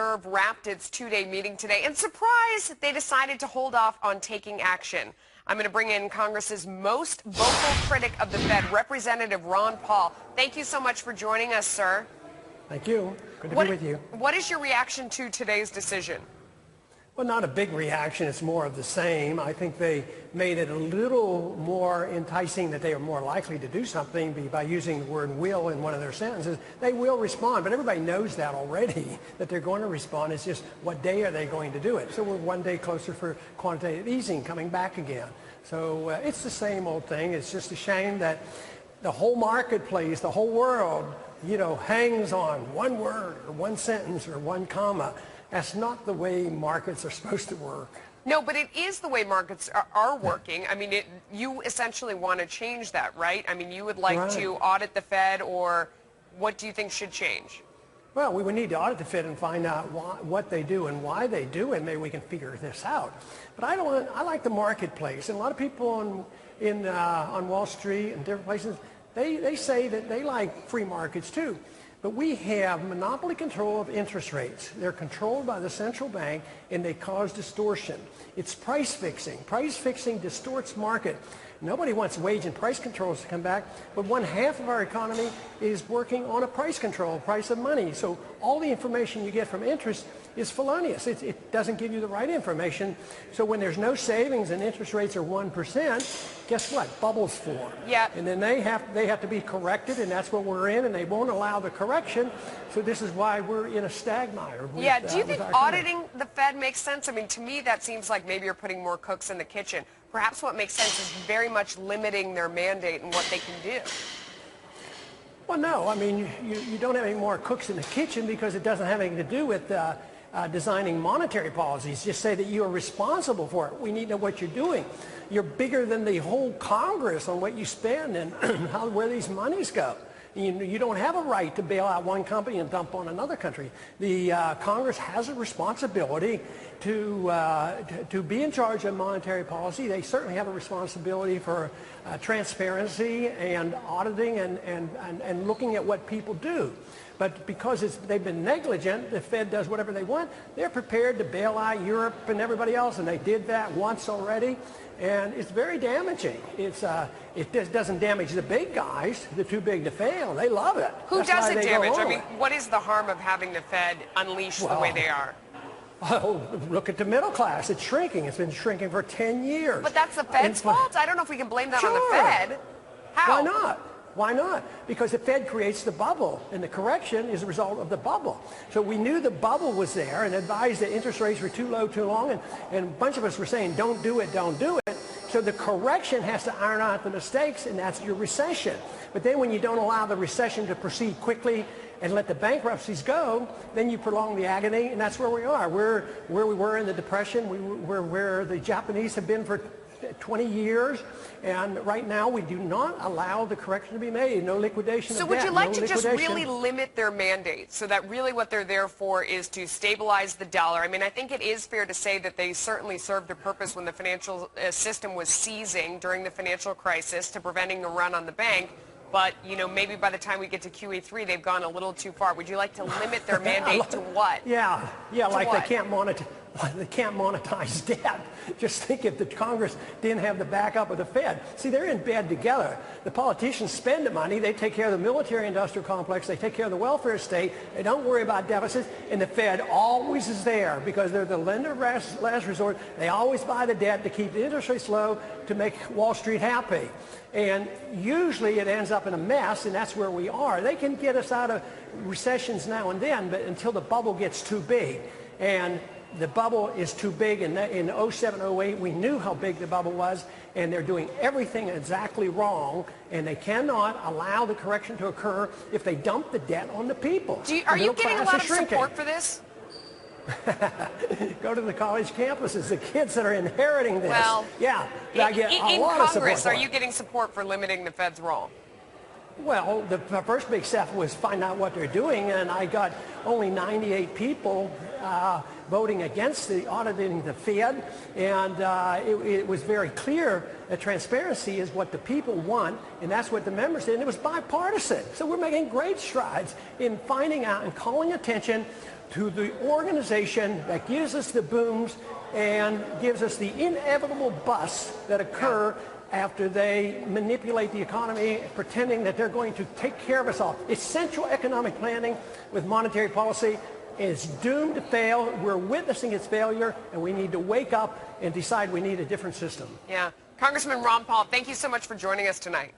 Reserve wrapped its two-day meeting today, and surprise, they decided to hold off on taking action. I'm going to bring in Congress's most vocal critic of the Fed, Representative Ron Paul. Thank you so much for joining us, sir. Thank you. Good to be with you. What is your reaction to today's decision? Well, not a big reaction. It's more of the same. I think they made it a little more enticing that they are more likely to do something by using the word will in one of their sentences. They will respond, but everybody knows that already, that they're going to respond. It's just what day are they going to do it? So we're one day closer for quantitative easing coming back again. So it's the same old thing. It's just a shame that the whole marketplace, the whole world, hangs on one word or one sentence or one comma. That's not the way markets are supposed to work. No, but it is the way markets are working. I mean, you essentially want to change that, right? I mean, you would like to audit the Fed, or what do you think should change? Well, we would need to audit the Fed and find out what they do and why they do it. Maybe we can figure this out. But I like the marketplace. And a lot of people on Wall Street and different places, they say that they like free markets too. But we have monopoly control of interest rates. They're controlled by the central bank, and they cause distortion. It's price fixing. Price fixing distorts market. Nobody wants wage and price controls to come back, but one half of our economy is working on a price control, price of money. So all the information you get from interest is felonious. It doesn't give you the right information. So when there's no savings and interest rates are 1%, guess what? Bubbles form. Yeah. And then they have to be corrected, and that's what we're in, and they won't allow the correction. So this is why we're in a stagmire. Yeah. Do you think auditing the Fed makes sense? I mean, to me, that seems like maybe you're putting more cooks in the kitchen. Perhaps what makes sense is very much limiting their mandate and what they can do. Well, no. I mean, you don't have any more cooks in the kitchen because it doesn't have anything to do with designing monetary policies. Just say that you are responsible for it. We need to know what you're doing. You're bigger than the whole Congress on what you spend and where these monies go. You don't have a right to bail out one company and dump on another country. The Congress has a responsibility to be in charge of monetary policy. They certainly have a responsibility for transparency and auditing and looking at what people do. But because they've been negligent, the Fed does whatever they want. They're prepared to bail out Europe and everybody else, and they did that once already. And it's very damaging. It just doesn't damage the big guys. They're too big to fail. They love it. Who does it damage? I mean, what is the harm of having the Fed unleash the way they are? Oh, look at the middle class. It's shrinking. It's been shrinking for 10 years. But that's the Fed's fault? I don't know if we can blame that on the Fed. How? Why not? Why not? Because the Fed creates the bubble, and the correction is a result of the bubble. So we knew the bubble was there and advised that interest rates were too low, too long, and a bunch of us were saying, don't do it, don't do it. So the correction has to iron out the mistakes, and that's your recession. But then when you don't allow the recession to proceed quickly and let the bankruptcies go, then you prolong the agony, and that's where we are. We're where we were in the Depression. We're where the Japanese have been for 20 years, and right now we do not allow the correction to be made. No liquidation of debt. So would you like to just really limit their mandate so that really what they're there for is to stabilize the dollar? I mean, I think it is fair to say that they certainly served a purpose when the financial system was seizing during the financial crisis to preventing the run on the bank. But, maybe by the time we get to QE3, they've gone a little too far. Would you like to limit their mandate to what? Yeah, like what? They can't monetize debt. Just think if the Congress didn't have the backup of the Fed. See, they're in bed together. The politicians spend the money. They take care of the military-industrial complex. They take care of the welfare state. They don't worry about deficits. And the Fed always is there because they're the lender of last resort. They always buy the debt to keep the interest rates low to make Wall Street happy. And usually it ends up in a mess, and that's where we are. They can get us out of recessions now and then, but until the bubble gets too big. And the bubble is too big. In 07, 08, we knew how big the bubble was, and they're doing everything exactly wrong, and they cannot allow the correction to occur if they dump the debt on the people. Are you getting a lot of support for this? Go to the college campuses, the kids that are inheriting this. Well, yeah, I get a lot of support. In Congress, are you getting support for limiting the Fed's role? Well, the first big step was find out what they're doing, and I got only 98 people voting against the auditing the Fed, and it was very clear that transparency is what the people want, and that's what the members did, and it was bipartisan. So we're making great strides in finding out and calling attention to the organization that gives us the booms and gives us the inevitable busts that occur after they manipulate the economy, pretending that they're going to take care of us all. Essential economic planning with monetary policy is doomed to fail. We're witnessing its failure, and we need to wake up and decide we need a different system. Yeah. Congressman Ron Paul, thank you so much for joining us tonight.